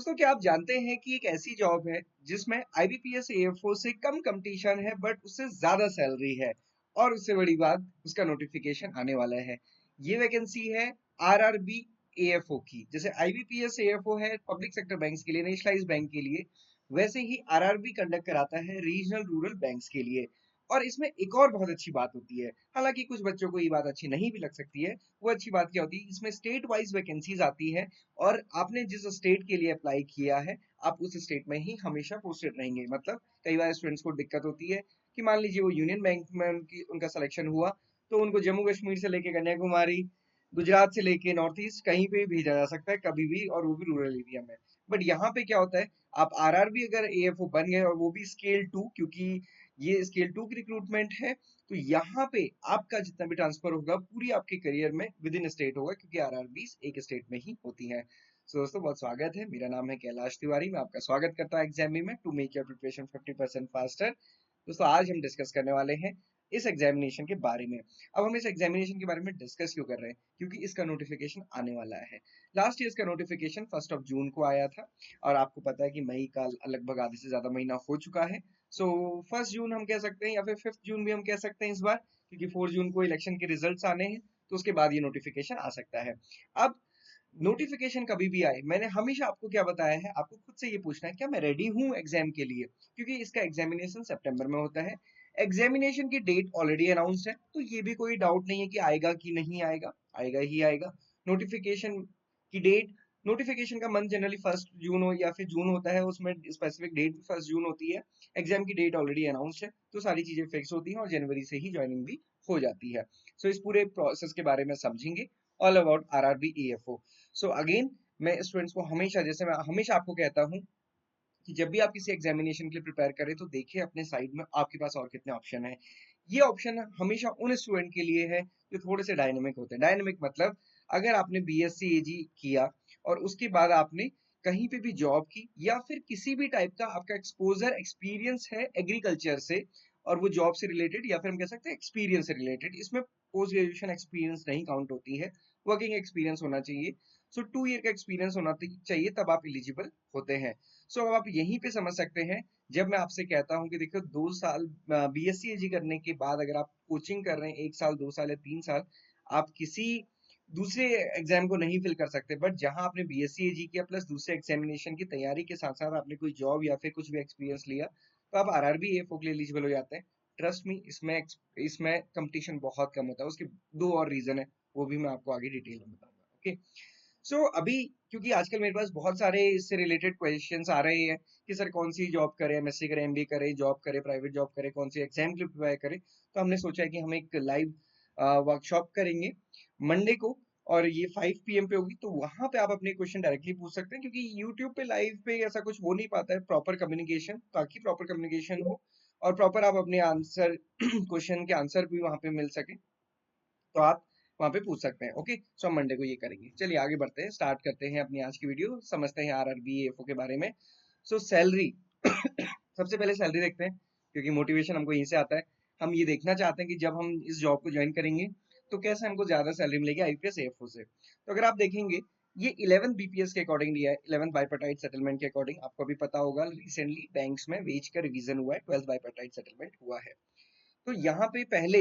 दोस्तों क्या आप जानते हैं कि एक ऐसी जॉब है जिसमें आईबीपीएस एएफओ से कम कंपटीशन है बट उससे ज्यादा सैलरी है और उससे बड़ी बात उसका नोटिफिकेशन आने वाला है। ये वैकेंसी है आरआरबी एएफओ की। जैसे आईबीपीएस एएफओ है पब्लिक सेक्टर बैंक्स के लिए, नेशनलाइज्ड बैंक के लिए, वैसे ही आरआरबी कंडक्ट कराता है रीजनल रूरल बैंक्स के लिए। और इसमें एक और बहुत अच्छी बात होती है, हालांकि कुछ बच्चों को ये बात अच्छी नहीं भी लग सकती है। वो अच्छी बात क्या होती है, इसमें स्टेट वाइज वैकेंसीज आती है और आपने जिस स्टेट के लिए अप्लाई किया है आप उस स्टेट में ही हमेशा पोस्टेड रहेंगे। मतलब कई बार स्टूडेंट्स को दिक्कत होती है कि मान लीजिए वो यूनियन बैंक में उनका सिलेक्शन हुआ तो उनको जम्मू कश्मीर से लेके कन्याकुमारी, गुजरात से लेके नॉर्थ ईस्ट कहीं पे भी भेजा जा सकता है कभी भी, और वो भी रूरल एरिया में। बट यहाँ पे क्या होता है, आप आरआरबी अगर एएफओ बन गए और वो भी स्केल 2, क्योंकि ये स्केल 2 की रिक्रूटमेंट है, तो यहाँ पे आपका जितना भी ट्रांसफर होगा पूरी आपके करियर में विद इन स्टेट होगा, क्योंकि आरआरबी एक स्टेट में ही होती है। सो दोस्तों बहुत स्वागत है, मेरा नाम है कैलाश तिवारी, मैं आपका स्वागत करता हूँ एग्जाम में to make your preparation 50% faster. दोस्तों आज हम डिस्कस करने वाले हैं इस एग्जामिनेशन के बारे में। अब हम इस एग्जामिनेशन के बारे में डिस्कस क्यों कर रहे हैं, क्योंकि इसका नोटिफिकेशन आने वाला है। लास्ट ईयर का नोटिफिकेशन 1 जून को आया था और आपको पता है कि मई का लगभग आधे से ज्यादा महीना हो चुका है। सो 1 जून हम कह सकते हैं या फिर 5 जून भी हम कह सकते हैं इस बार, क्योंकि 4 जून को इलेक्शन के रिजल्ट्स आने हैं, तो उसके बाद ये नोटिफिकेशन आ सकता है। अब नोटिफिकेशन कभी भी आए, मैंने हमेशा आपको क्या बताया है, आपको खुद से ये पूछना है क्या मैं रेडी हूँ एग्जाम के लिए, क्योंकि इसका एग्जामिनेशन सितंबर में होता है। एग्जामिनेशन की डेट ऑलरेडी अनाउंस्ड है, तो ये भी कोई डाउट नहीं है कि आएगा कि नहीं आएगा, आएगा ही आएगा। नोटिफिकेशन की डेट, नोटिफिकेशन का मंथ जनरली 1 जून हो या फिर जून होता है, उसमें स्पेसिफिक डेट 1 जून होती है। एग्जाम की डेट ऑलरेडी अनाउंस्ड है, तो सारी चीजें फिक्स होती हैं और जनवरी से ही ज्वाइनिंग भी हो जाती है। सो इस पूरे प्रोसेस के बारे में समझेंगे, all about RRB AFO. So again मैं स्टूडेंट्स को हमेशा, जैसे मैं हमेशा आपको कहता हूँ कि जब भी आप किसी एग्जामिनेशन के लिए प्रिपेयर करें तो देखिए अपने साइड में आपके पास और कितने ऑप्शन है। ये ऑप्शन हमेशा उन स्टूडेंट के लिए है जो थोड़े से डायनेमिक होते हैं। डायनेमिक मतलब अगर आपने बीएससी एजी किया और उसके बाद आपने कहीं पे भी जॉब की या फिर किसी भी टाइप का आपका एक्सपोजर एक्सपीरियंस है एग्रीकल्चर से, और वो जॉब से रिलेटेड या फिर हम कह सकते हैं एक्सपीरियंस से रिलेटेड, इसमें पोस्ट ग्रेजुएशन एक्सपीरियंस नहीं काउंट होती है, वर्किंग एक्सपीरियंस होना चाहिए। सो 2 ईयर का एक्सपीरियंस होना चाहिए, तब आप एलिजिबल होते हैं। सो अब आप यहीं पे समझ सकते हैं, जब मैं आपसे कहता हूँ कि देखो 2 साल बीएससी एजी करने के बाद अगर आप कोचिंग कर रहे हैं 1 साल 2 साल या 3 साल, आप किसी दूसरे एग्जाम को नहीं फिल कर सकते। बट जहां आपने बीएससी एजी किया प्लस दूसरे एग्जामिनेशन की तैयारी के साथ साथ आपने कोई जॉब या फिर कुछ भी एक्सपीरियंस लिया, तो आप आरआरबी एएफओ के लिए एलिजिबल हो जाते हैं। ट्रस्ट मी, इसमें कंपटीशन बहुत कम होता है। उसके दो और रीजन है, वो भी मैं आपको आगे डिटेल में बताऊंगा। ओके, सो अभी क्योंकि आजकल मेरे पास बहुत सारे इससे रिलेटेड क्वेश्चंस आ रहे हैं कि सर कौन सी जॉब करें, एमएससी करें, एमबीए करें, जॉब करें, प्राइवेट जॉब करें, कौन सी एग्जाम के लिए प्रिपेयर करें, तो हमने सोचा है कि हम एक लाइव वर्कशॉप करेंगे मंडे को, और ये 5 PM पे होगी। तो वहां पे आप अपने क्वेश्चन डायरेक्टली पूछ सकते हैं, क्योंकि यूट्यूब पे लाइव पे ऐसा कुछ हो नहीं पाता है प्रॉपर कम्युनिकेशन, ताकि प्रॉपर कम्युनिकेशन हो और प्रॉपर आप अपने आंसर क्वेश्चन के आंसर भी वहां पे मिल सके, तो आप वहां पे पूछ सकते हैं। ओके, सो हम मंडे को ये करेंगे। चलिए आगे बढ़ते हैं, स्टार्ट करते हैं अपनी आज की वीडियो, समझते हैं आरआरबी एफओ के बारे में। सो सैलरी सबसे पहले सैलरी देखते हैं, क्योंकि मोटिवेशन हमको यहीं से आता है। हम ये देखना चाहते हैं कि जब हम इस जॉब को ज्वाइन करेंगे तो कैसे हमको ज्यादा सैलरी मिलेगी आईपीएस एफओ से। तो अगर आप देखेंगे, ये 11 बीपीएस के अकॉर्डिंग दिया है, 11 बाइपर्टाइट सेटलमेंट के अकॉर्डिंग। आपको भी पता होगा रिसेंटली बैंक्स में वेज का रिवीजन हुआ है, 12 बाइपर्टाइट सेटलमेंट हुआ है। तो यहाँ पे पहले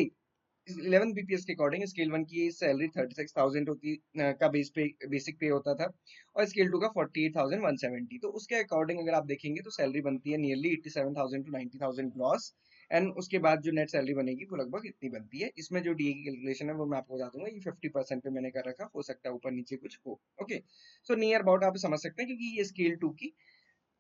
11 बीपीएस के अकॉर्डिंग स्केल 1 की सैलरी 36,000 होती का बेसिक पे होता था, और स्केल 2 का 48,170। तो उसके अकॉर्डिंग अगर आप देखेंगे तो सैलरी बनती है नियरली 87,000 टू 90,000 ग्रॉस। एंड उसके बाद जो नेट सैलरी बनेगी वो लगभग इतनी बनती है। इसमें जो डीए की कैलकुलेशन है वो मैं आपको बता दूंगा, ये 50% पे मैंने कर रखा, हो सकता है ऊपर नीचे कुछ हो। ओके, सो नियर अबाउट आप समझ सकते हैं, क्योंकि ये स्केल 2 की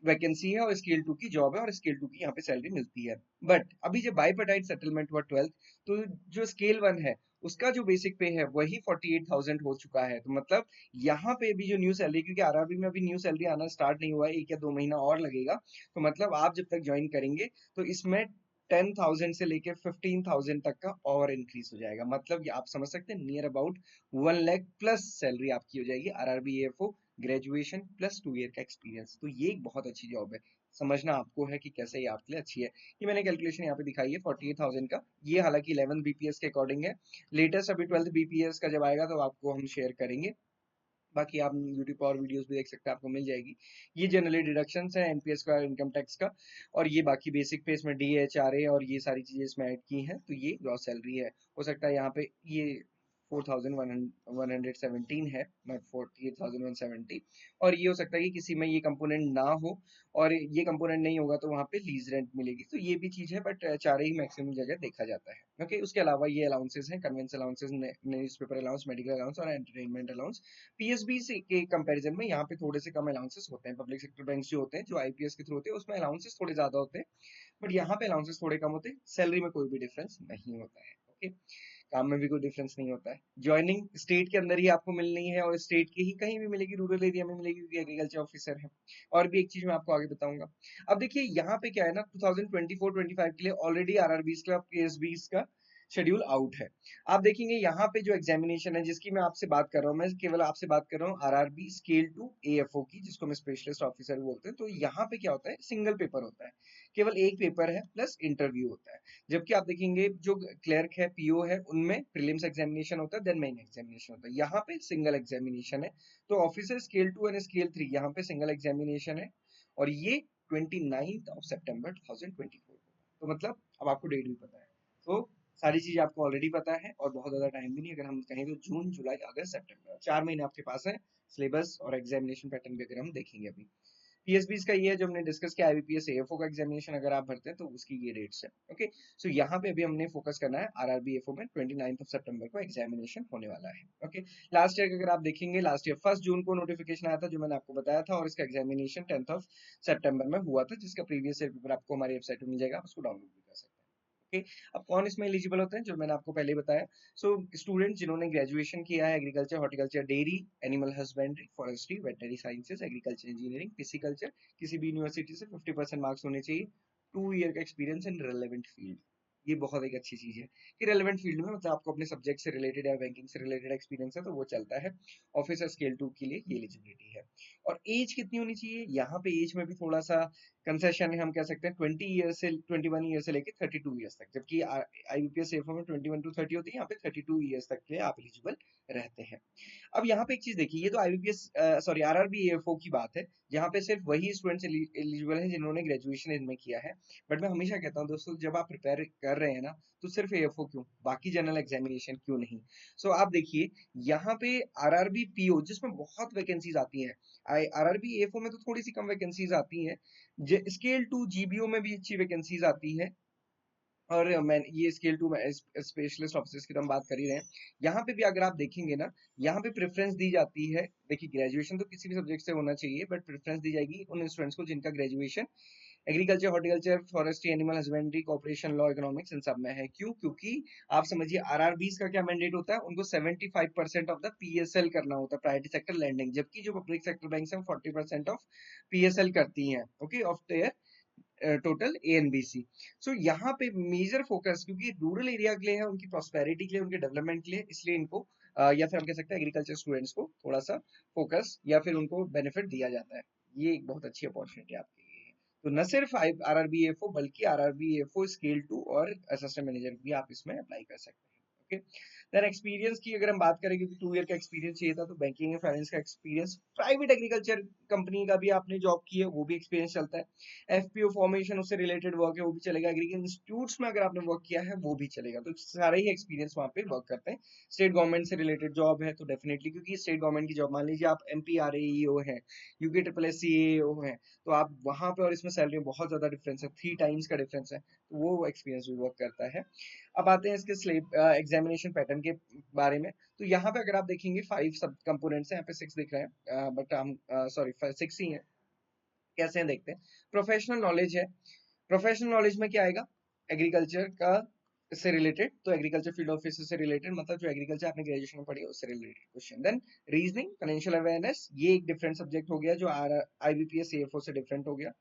वैकेंसी है और स्केल 2 की जॉब है और स्केल 2 की यहाँ पे सैलरी मिलती है। बट अभी जब बाइपर्टाइट सेटलमेंट हुआ 12th, तो जो स्केल 1 है उसका जो बेसिक पे है वही 48,000 हो चुका है। तो मतलब यहाँ पे भी जो न्यू सैलरी, क्योंकि आरआरबी में अभी न्यू सैलरी आना स्टार्ट नहीं हुआ है, 1 या 2 महीना और लगेगा, तो मतलब आप जब तक ज्वाइन करेंगे तो इसमें 10,000 से लेके 15,000 तक का और इंक्रीज हो जाएगा। मतलब ये आप समझ सकते हैं near about 1 lakh plus salary आपकी हो जाएगी RRB AFO, graduation plus 2 year का एक्सपीरियंस। तो ये एक बहुत अच्छी जॉब है, समझना आपको है कि कैसे ये आपके लिए अच्छी है। ये मैंने कैलकुलेशन यहाँ पे दिखाई है 48,000 का, ये हालांकि 11 बीपीएस के अकॉर्डिंग है। लेटेस्ट अभी 12th बीपीएस का जब आएगा तो आपको हम शेयर करेंगे। बाकी आप यूट्यूब पर और वीडियोस भी देख सकते हैं, आपको मिल जाएगी। ये जनरली डिडक्शंस है एनपीएस का, इनकम टैक्स का, और ये बाकी बेसिक पे इसमें डीएचआरए और ये सारी चीजें इसमें ऐड की हैं, तो ये ग्रॉस सैलरी है। हो सकता है यहाँ पे ये 4117 है, नॉट 48,170, और ये हो सकता है कि किसी में ये कंपोनेंट ना हो, और ये कंपोनेंट नहीं होगा तो वहाँ पे लीज रेंट मिलेगी, तो ये भी चीज है, बट चार ही मैक्सिमम जगह देखा जाता है। ओके, उसके अलावा ये अलाउंसेस हैं, conveyance allowances, news paper allowance, medical allowance और एंटरटेनमेंट अलाउंस। पीएसबी से के कंपैरिजन में यहाँ पे थोड़े से कम अलाउंसेस होते हैं। पब्लिक सेक्टर बैंक जो होते हैं, जो आईपीएस के थ्रू होते हैं, उसमें अलाउंसेस थोड़े ज्यादा होते हैं, बट यहाँ पे अलाउंसेस थोड़े कम होते हैं। सैलरी में कोई भी डिफरेंस नहीं होता है। ओके, काम में भी कोई डिफरेंस नहीं होता है। ज्वाइनिंग स्टेट के अंदर ही आपको मिलनी है, और स्टेट की ही कहीं भी मिलेगी, रूरल एरिया में मिलेगी क्योंकि एग्रीकल्चर ऑफिसर है। और भी एक चीज मैं आपको आगे बताऊंगा। अब देखिए यहाँ पे क्या है ना, 2024-25 के लिए ऑलरेडी आरआरबीज का, पीएसबीज का शेड्यूल आउट है। आप देखेंगे यहाँ पे जो एग्जामिनेशन है जिसकी मैं आपसे बात कर रहा हूँ, मैं केवल आपसे बात कर रहा हूँ आरआरबी स्केल 2 एएफओ की, जिसको हम स्पेशलिस्ट ऑफिसर बोलते हैं। तो यहाँ पे क्या होता है, सिंगल पेपर होता है, केवल एक पेपर है प्लस इंटरव्यू होता है। जबकि आप देखेंगे जो क्लर्क है, पीओ है, उनमें प्रीलिम्स एग्जामिनेशन होता है, देन मेन एग्जामिनेशन होता है। यहाँ पे सिंगल एग्जामिनेशन है। तो ऑफिसर स्केल 2 एंड स्केल 3 यहाँ पे सिंगल एग्जामिनेशन है, और ये 29 सितंबर 2024 को। तो मतलब अब आपको डेट भी पता है, तो सारी चीज आपको ऑलरेडी पता है, और बहुत ज्यादा टाइम भी नहीं, अगर हम कहें तो जून, जुलाई, अगस्त, सितंबर, 4 महीने आपके पास है। सिलेबस और एग्जामिनेशन पैटर्न भी अगर हम देखेंगे अभी, पीएसबीज का ये है जो हमने डिस्कस किया, आईबीपीएस एएफओ का एग्जामिनेशन अगर आप भरते हैं तो उसकी ये डेट्स है। ओके, सो यहाँ पे अभी हमने फोकस करना है आरआरबी एफओ में 29 सितंबर को एग्जामिनेशन होने वाला है। ओके, लास्ट ईयर अगर आप देखेंगे, लास्ट ईयर 1 जून को नोटिफिकेशन आया था जो मैंने आपको बताया था, और इसका एग्जामिनेशन 10 सितंबर में हुआ था, जिसका प्रीवियस ईयर पेपर आपको हमारी वेबसाइट में मिल जाएगा, उसको डाउनलोड भी कर सकते हैं। ओके, अब कौन इसमें एलिजिबल होते हैं, जो मैंने आपको पहले बताया। सो स्टूडेंट जिन्होंने ग्रेजुएशन किया है agriculture, horticulture, dairy, animal husbandry, forestry, veterinary sciences, agriculture engineering, pisciculture, किसी भी यूनिवर्सिटी से 50% मार्क्स होने चाहिए, 2 ईयर का एक्सपीरियंस इन रिलेवेंट फील्ड। ये बहुत एक अच्छी चीज है कि रेलेवेंट फील्ड में, मतलब आपको अपने सब्जेक्ट से रिलेटेड या बैंकिंग से रिलेटेड एक्सपीरियंस है तो वो चलता है। ऑफिसर स्केल 2 के लिए ये एलिजिबिलिटी है। और एज कितनी होनी चाहिए, यहाँ पे एज में भी थोड़ा सा कंसेशन है, हम कह सकते हैं 21 ईयर से लेके 32 ईयर्स तक, जबकि आईबीपीएस एफओ में 21 to 30 होती है, यहाँ पे 32 ईयर्स तक के लिए आप एलिजिबल रहते हैं। अब यहाँ पे एक चीज देखिए, ये तो आईबीपीएस सॉरी आरआरबी एएफओ की बात है, जहाँ पे सिर्फ वही स्टूडेंट्स एलिजिबल हैं जिन्होंने ग्रेजुएशन इनमें किया है। बट मैं हमेशा कहता हूँ दोस्तों, जब आप प्रिपेयर कर रहे हैं ना, तो सिर्फ एएफओ क्यों, बाकी जनरल एग्जामिनेशन क्यों नहीं। सो आप देखिए यहाँ पे आरआरबी पीओ जिसमें बहुत वैकेंसीज आती हैं, आरआरबी एएफओ में तो थोड़ी सी कम वैकेंसीज आती हैं, स्केल 2 जीबीओ में भी अच्छी वैकेंसीज आती है, और मैं ये स्केल 2 में स्पेशलिस्ट ऑफिसर्स की तो हम बात कर ही रहे हैं। यहाँ पे भी अगर आप देखेंगे ना, यहाँ पे प्रेफरेंस दी जाती है। देखिए ग्रेजुएशन तो किसी भी सब्जेक्ट से होना चाहिए, बट प्रेफरेंस दी जाएगी उन स्टूडेंट्स को जिनका graduation agriculture, horticulture, forestry, animal husbandry, corporation law, economics, इन सब में है। क्यों? क्योंकि आप समझिए आरआरबीज का क्या मैंडेट होता है, उनको 75% ऑफ द पीएसएल करना होता है, प्रायोरिटी सेक्टर लैंडिंग, जबकि जो पब्लिक सेक्टर बैंक है 40% ऑफ पीएसएल करती हैं। Okay, of there total ANBC. So यहाँ पे मेजर फोकस, क्योंकि रूरल एरिया के लिए है, उनकी प्रॉस्पेरिटी के लिए, उनके डेवलपमेंट के लिए, इसलिए इनको या फिर हम कह सकते हैं एग्रीकल्चर स्टूडेंट्स को थोड़ा सा फोकस या फिर उनको बेनिफिट दिया जाता है। ये एक बहुत अच्छी अपॉर्चुनिटी आपके लिए है। तो न सिर्फ आरआरबीएफओ बल्कि आरआरबीएफओ स्केल 2 और असिस्टेंट मैनेजर भी आप इसमें अप्लाई कर सकते हैं। ओके, देन एक्सपीरियंस की अगर हम बात करें, क्योंकि 2 ईयर का एक्सपीरियंस चाहिए था, तो बैंकिंग एंड फाइनेंस का एक्सपीरियंस, प्राइवेट एग्रीकल्चर कंपनी का भी आपने जॉब की है वो भी एक्सपीरियंस चलता है। एफपीओ फॉर्मेशन उससे रिलेटेड वर्क है वो भी चलेगा, एग्रीकल्चर इंस्टीट्यूट्स में अगर आपने वर्क किया है वो भी चलेगा, तो सारे ही एक्सपीरियंस वहाँ पे वर्क करते हैं। स्टेट गवर्नमेंट से रिलेटेड जॉब है तो डेफिनेटली, क्योंकि स्टेट गवर्नमेंट की जॉब, मान लीजिए आप एमपीआरएईओ है, यूके ट्रिपल एस सीएओ है, तो आप वहां पे और इसमें सैलरी में बहुत ज्यादा डिफरेंस है, 3 टाइम्स का डिफरेंस है, तो वो एक्सपीरियंस भी वर्क करता है। अब आते हैं इसके स्लेब एग्जामिनेशन पैटर्न के बारे में। तो यहाँ पे अगर आप देखेंगे 5 सब कंपोनेंट्स हैं, यहाँ पे 6 दिख रहे हैं, बट हम सॉरी 6 ही हैं। कैसे हैं देखते हैं। प्रोफेशनल नॉलेज है, प्रोफेशनल नॉलेज में क्या आएगा, एग्रीकल्चर का से रिलेटेड, तो एग्रीकल्चर फील्ड ऑफिसर से रिलेटेड, मतलब जो एग्रीकल्चर आपने ग्रेजुएशन में पढ़ी है उससे related question. Then reasoning, financial awareness, ये एक डिफरेंट सब्जेक्ट हो गया जो आईबीपीएस सीएफओ से डिफरेंट हो गया।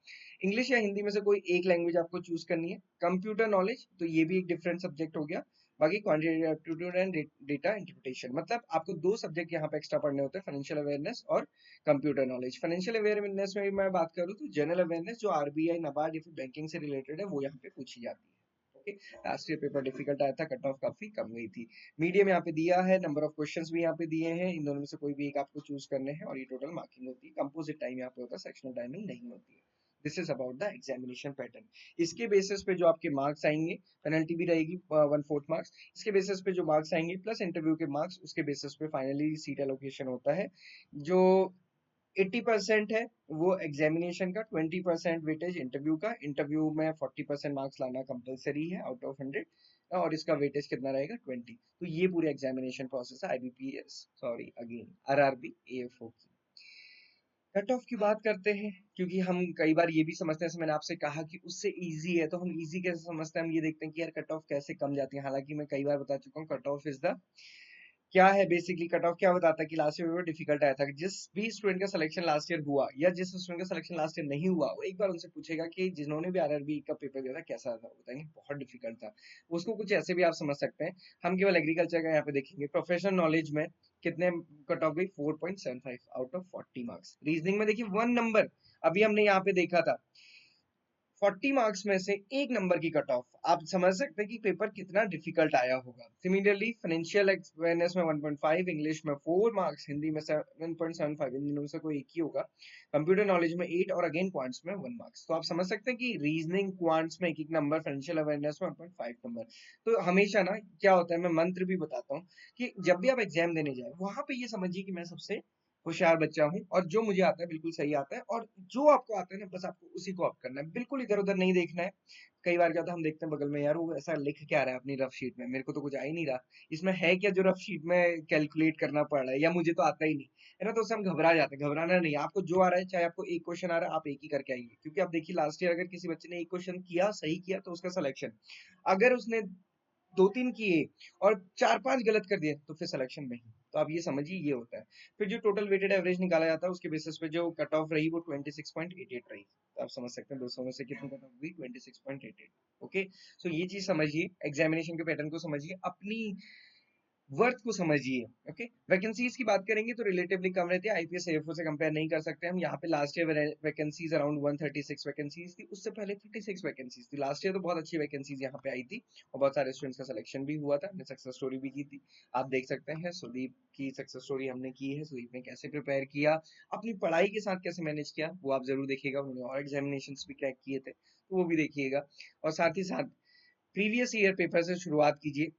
इंग्लिश या हिंदी में से कोई एक लैंग्वेज आपको चूज करनी है। कंप्यूटर नॉलेज, तो ये भी एक डिफरेंट सब्जेक्ट हो गया। बाकी quantitative aptitude and data interpretation, मतलब आपको 2 सब्जेक्ट यहाँ पे एक्स्ट्रा पढ़ने होते हैं, फाइनेंशियल अवेयरनेस और कंप्यूटर नॉलेज। फाइनेंशियल अवेयरनेस में मैं बात करूँ तो जनरल अवेयरनेस जो आरबीआई, नाबार्ड या फिर बैंकिंग से रिलेटेड है वो यहाँ पे पूछी जाती है। लास्ट ईयर पेपर डिफिकल्ट आया था, कट ऑफ काफी कम गई थी। मीडियम यहाँ पे दिया है, नंबर ऑफ क्वेश्चंस भी यहाँ पे दिए हैं, इन दोनों में से कोई भी एक आपको चूज करने हैं और ये टोटल मार्किंग होती है। कंपोजिट टाइम यहाँ पे होता है, सेक्शनल टाइमिंग नहीं होती है। This is about the examination pattern. इसके बेसिस पे जो आपके मार्क्स आएंगे, पेनल्टी भी रहेगी 1/4 मार्क्स, इसके बेसिस पे जो मार्क्स आएंगे प्लस इंटरव्यू के मार्क्स, उसके बेसिस पे फाइनली सीट एलोकेशन होता है। जो 80% है वो एग्जामिनेशन का, 20% वेटेज इंटरव्यू का। इंटरव्यू में 40% मार्क्स लाना कंपलसरी है आउट ऑफ 100, और इसका वेटेज कितना रहेगा 20। तो ये पूरे एग्जामिनेशन प्रोसेस है IBPS, sorry again RRB AFO की। कट ऑफ की बात करते हैं, क्योंकि हम कई बार ये भी समझते हैं, जैसे मैंने आपसे कहा कि उससे इजी है, तो हम इजी कैसे समझते हैं, हम ये देखते हैं कि यार कट ऑफ कैसे कम जाती है। हालांकि मैं कई बार बता चुका हूँ, कट ऑफ इज द क्या है बेसिकली। कट ऑफ क्या बताता है कि लास्ट ईयर पेपर डिफिकल्ट आया था। जिस भी स्टूडेंट का सिलेक्शन लास्ट ईयर हुआ या जिस स्टूडेंट का सिलेक्शन लास्ट ईयर नहीं हुआ, वो एक बार उनसे पूछेगा कि जिन्होंने भी आरआरबी का पेपर दिया था कैसा था, बताएंगे बहुत डिफिकल्ट था। उसको कुछ ऐसे भी आप समझ सकते हैं। हम केवल एग्रीकल्चर का यहाँ पे देखेंगे। प्रोफेशनल नॉलेज में कितने कट ऑफ गई, 4.75 आउट ऑफ 40 मार्क्स। रीजनिंग में देखिए 1 नंबर, अभी हमने यहाँ पे देखा था 40 मार्क्स में से 1 नंबर की कट ऑफ। आप समझ सकते हैं कि पेपर कितना डिफिकल्ट आया होगा। सिमिलरली फाइनेंशियल अवेयरनेस में 1.5, इंग्लिश में 4 मार्क्स, हिंदी में 7.75, इन दोनों में से कोई एक ही होगा। कंप्यूटर नॉलेज में 8 और अगेन क्वांट्स में 1 मार्क्स। तो आप समझ सकते हैं कि रीजनिंग क्वांट्स में एक नंबर, फाइनेंशियल अवेयरनेस में 1.5 नंबर। तो हमेशा ना क्या होता है, मैं मंत्र भी बताता हूँ कि जब भी आप एग्जाम देने जाए वहां पे ये समझिए कि मैं सबसे होशियार बच्चा हूँ और जो मुझे आता है बिल्कुल सही आता है, और जो आपको आता है ना बस आपको उसी को आप करना है, बिल्कुल इधर उधर नहीं देखना है। कई बार क्या होता है, हम देखते हैं बगल में, यार वो ऐसा लिख क्या रहा है अपनी रफ शीट में, मेरे को तो कुछ आ ही नहीं रहा, इसमें है क्या जो रफ शीट में कैलकुलेट करना पड़ रहा है, या मुझे तो आता ही नहीं है ना। तो उससे हम घबरा जाते हैं। घबराना नहीं, आपको जो आ रहा है, चाहे आपको एक क्वेश्चन आ रहा है, आप एक ही करके आइए। क्योंकि आप देखिए लास्ट ईयर अगर किसी बच्चे ने एक क्वेश्चन किया, सही किया, तो उसका सिलेक्शन। अगर उसने 2-3 किए और 4-5 गलत कर दिए तो फिर सिलेक्शन नहीं। तो आप ये समझिए ये होता है। फिर जो टोटल वेटेड एवरेज निकाला जाता है उसके बेसिस पे जो कट ऑफ रही वो 26.88 रही। तो आप समझ सकते हैं 200 में से कितनी कट ऑफ हुई, 26.88। ओके, सो ये चीज समझिए, एग्जामिनेशन के पैटर्न को समझिए, अपनी वर्थ को समझिए। ओके, वैकेंसीज की बात करेंगे तो रिलेटिवली कम रहती है, आईपीएस एएफओ से कंपेयर नहीं कर सकते हम। यहाँ पे last year vacancies around 136 vacancies थी, उससे पहले 36 वैकेंसीज थी। लास्ट ईयर तो बहुत अच्छी वैकेंसीज यहाँ पे आई थी और बहुत सारे स्टूडेंट्स का सिलेक्शन भी हुआ था। हमने सक्सेस स्टोरी भी की थी, आप देख सकते हैं। सुदीप की सक्सेस स्टोरी हमने की है, सुदीप ने कैसे प्रिपेयर किया, अपनी पढ़ाई के साथ कैसे मैनेज किया, वो आप जरूर देखिएगा। उन्होंने और एग्जामिनेशन भी क्रैक किए थे, तो वो भी देखिएगा। और साथ ही साथ प्रीवियस ईयर पेपर से शुरुआत कीजिए।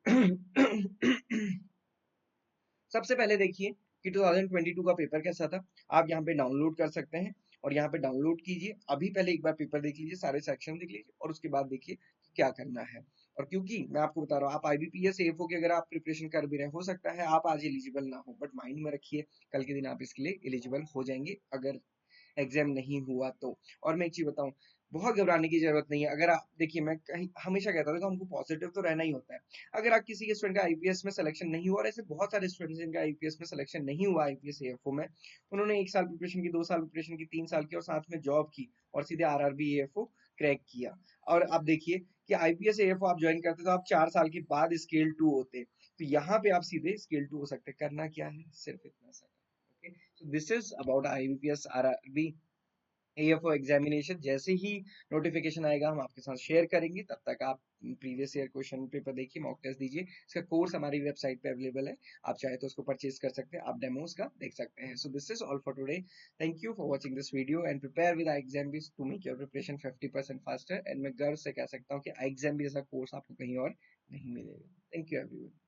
सबसे पहले देखिए कि 2022 का पेपर कैसा था। आप यहाँ पे डाउनलोड कर सकते हैं और यहाँ पे डाउनलोड कीजिए। अभी पहले एक बार पेपर देख लीजिए, सारे सेक्शन देख लीजिए और उसके बाद देखिए कि क्या करना है। और क्योंकि मैं आपको बता रहा हूँ, आप आईबीपीएस एएफओ की अगर आप प्रिपरेशन कर भी रहे हैं, हो सकता है आप आज एलिजिबल ना हो, बट माइंड में रखिए कल के दिन आप इसके लिए एलिजिबल हो जाएंगे अगर एग्जाम नहीं हुआ तो। और मैं एक चीज बताऊं, बहुत घबराने की जरूरत नहीं है। अगर आप देखिए, मैं कहीं हमेशा कहता था कि हमको पॉजिटिव तो रहना ही होता है। अगर आप किसी के स्टूडेंट का आईपीएस में सिलेक्शन नहीं हुआ, और ऐसे बहुत सारे स्टूडेंट्स जिनका आईपीएस में सिलेक्शन नहीं हुआ, आईपीएस एएफओ में, उन्होंने 1 साल प्रिपरेशन की, 2 साल प्रिपरेशन की, 3 साल की, और साथ में जॉब की और सीधे आरआरबी एएफओ क्रैक किया। और आप देखिए कि आईपीएस एएफओ आप ज्वाइन करते तो आप 4 साल के बाद स्केल 2 होते, तो यहाँ पे आप सीधे स्केल 2 हो सकते। करना क्या है, सिर्फ इतना सा। Okay, so this is about IBPS RRB AFO examination. जैसे ही नोटिफिकेशन आएगा हम आपके साथ शेयर करेंगे। तब तक आप प्रीवियस ईयर क्वेश्चन पेपर देखिए, मॉक टेस्ट दीजिए। इसका कोर्स हमारी वेबसाइट पे अवेलेबल है, आप चाहे तो उसको परचेज कर सकते हैं, आप डेमोस का देख सकते हैं। So this is all for today. Thank you for watching this video and prepare with iExamBiz to make your preparation 50% faster. And मैं गर्व से कह सकता हूँ कि iExamBiz जैसा कोर्स आपको कहीं और नहीं मिलेगा। Thank you everyone.